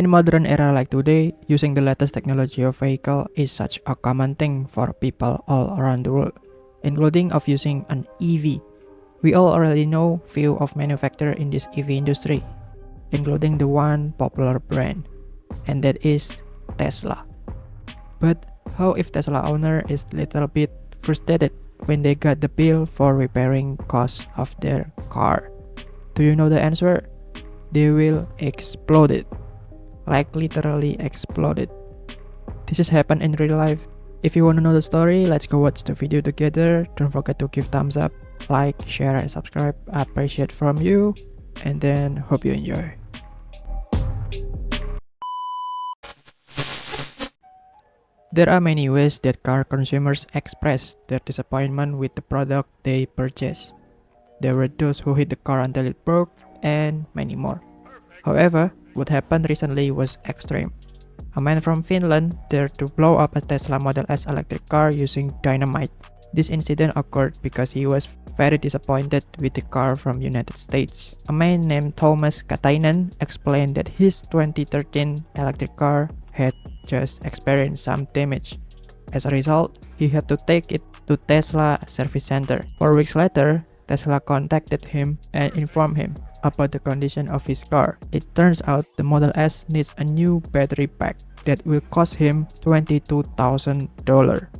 In modern era like today, using the latest technology of vehicle is such a common thing for people all around the world, including of using an EV. We all already know few of manufacturers in this EV industry, including the one popular brand, and that is Tesla. But how if Tesla owner is little bit frustrated when they got the bill for repairing cost of their car? Do you know the answer? They will explode it. Like literally exploded. This has happened in real life. If you wanna know the story, let's go watch the video together. Don't forget to give thumbs up, like, share, and subscribe. I appreciate from you, and then hope you enjoy. There are many ways that car consumers express their disappointment with the product they purchase. There were those who hit the car until it broke, and many more. However, what happened recently was extreme. A man from Finland dared to blow up a Tesla Model S electric car using dynamite. This incident occurred because he was very disappointed with the car from United States. A man named Tuomas Katainen explained that his 2013 electric car had just experienced some damage. As a result, he had to take it to Tesla service center. 4 weeks later, Tesla contacted him and informed him about the condition of his car. It turns out the Model S needs a new battery pack that will cost him $22,000.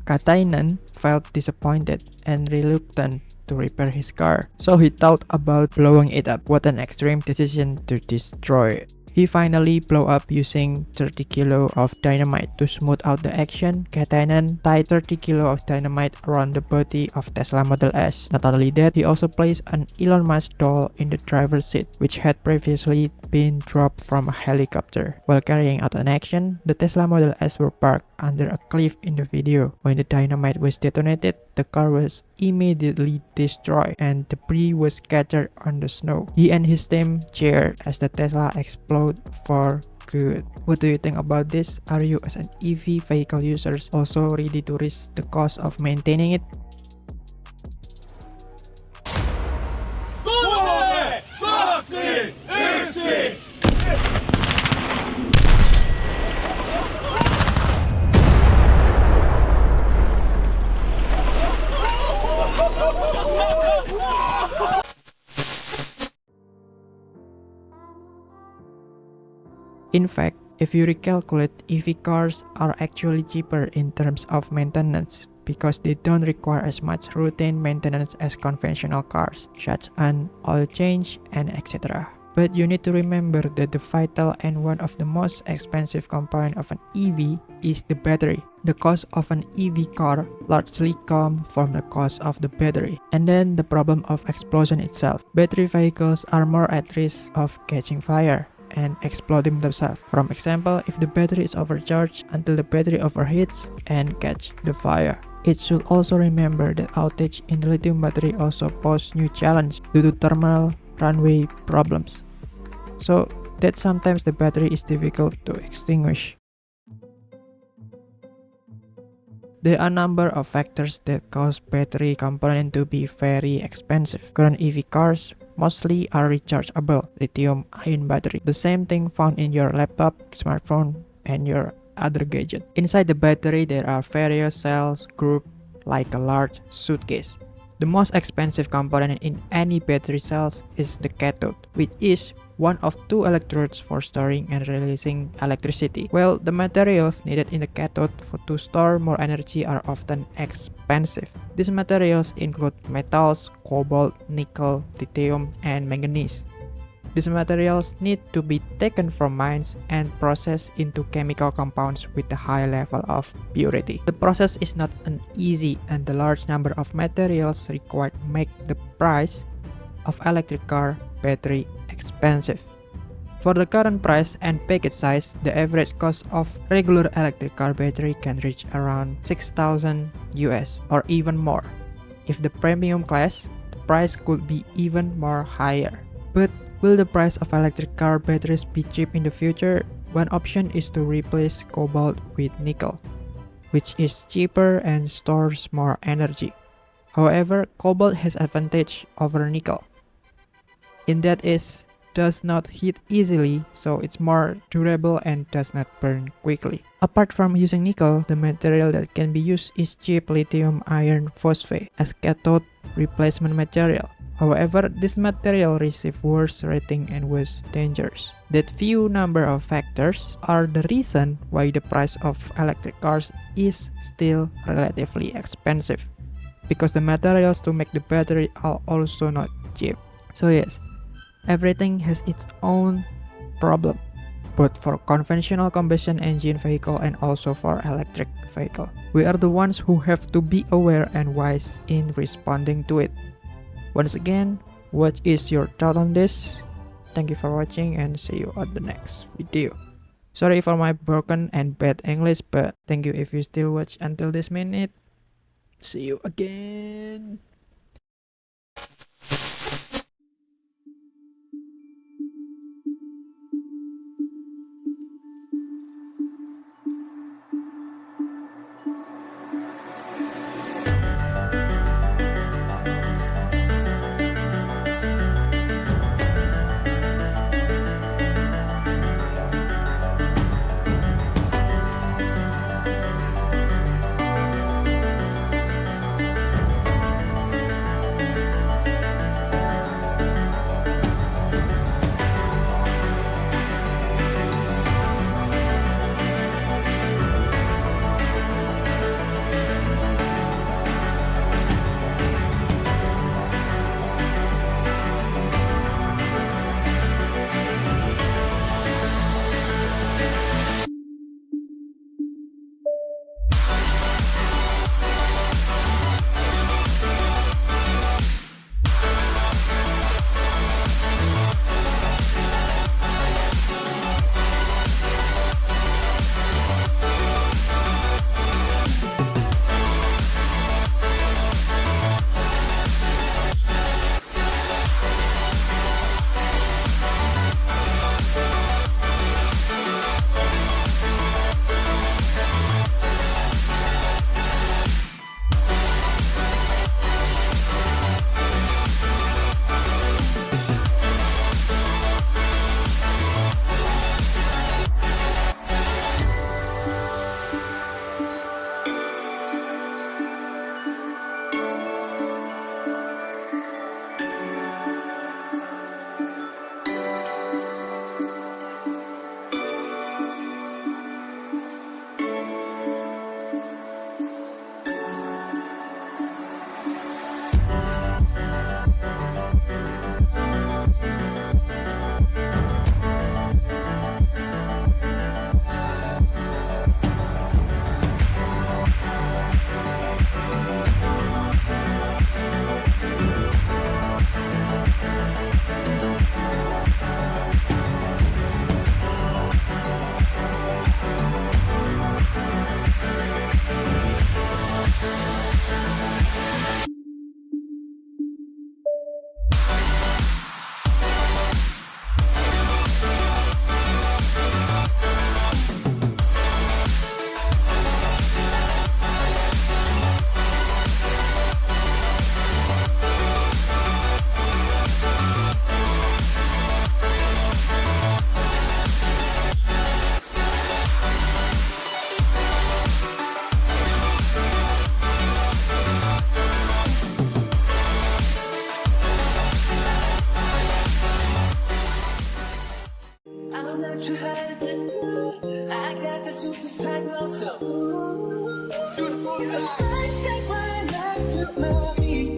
Katainen felt disappointed and reluctant to repair his car, so he thought about blowing it up. What an extreme decision to destroy it. He finally blew up using 30 kilo of dynamite. To smooth out the action, Katainen tied 30 kilo of dynamite around the body of Tesla Model S. Not only that, he also placed an Elon Musk doll in the driver's seat, which had previously been dropped from a helicopter. While carrying out an action, the Tesla Model S were parked under a cliff in the video. When the dynamite was detonated, the car was immediately destroyed and debris was scattered on the snow. He and his team cheered as the Tesla exploded for good. What do you think about this? Are you as an EV vehicle users also ready to risk the cost of maintaining it? In fact, if you recalculate, EV cars are actually cheaper in terms of maintenance because they don't require as much routine maintenance as conventional cars, such as oil change and etc. But you need to remember that the vital and one of the most expensive component of an EV is the battery. The cost of an EV car largely comes from the cost of the battery. And then the problem of explosion itself. Battery vehicles are more at risk of catching fire and exploding themselves. For example, if the battery is overcharged until the battery overheats and catch the fire. It should also remember that outage in the lithium battery also pose new challenge due to thermal runaway problems. So that sometimes the battery is difficult to extinguish. There are a number of factors that cause battery component to be very expensive. Current EV cars mostly are rechargeable lithium-ion battery. The same thing found in your laptop, smartphone, and your other gadget. Inside the battery, there are various cells grouped like a large suitcase. The most expensive component in any battery cells is the cathode, which is one of 2 electrodes for storing and releasing electricity. Well, the materials needed in the cathode to store more energy are often expensive. These materials include metals, cobalt, nickel, lithium, and manganese. These materials need to be taken from mines and processed into chemical compounds with a high level of purity. The process is not an easy, and the large number of materials required make the price of electric car battery expensive. For the current price and package size, the average cost of regular electric car battery can reach around $6,000 US or even more. If the premium class, the price could be even more higher. But will the price of electric car batteries be cheap in the future? One option is to replace cobalt with nickel, which is cheaper and stores more energy. However, cobalt has advantage over nickel. In that is, does not heat easily, so it's more durable and does not burn quickly. Apart from using nickel, the material that can be used is cheap lithium iron phosphate as cathode replacement material. However, this material received worse rating and was dangerous. That few number of factors are the reason why the price of electric cars is still relatively expensive, because the materials to make the battery are also not cheap. So yes, everything has its own problem, both for conventional combustion engine vehicle and also for electric vehicle. We are the ones who have to be aware and wise in responding to it. Once again, what is your thought on this? Thank you for watching and see you at the next video. Sorry for my broken and bad English, but thank you if you still watch until this minute. See you again. I'm not sure how to do it. I got the super tight muscle. To the fullest. I take my life to my feet.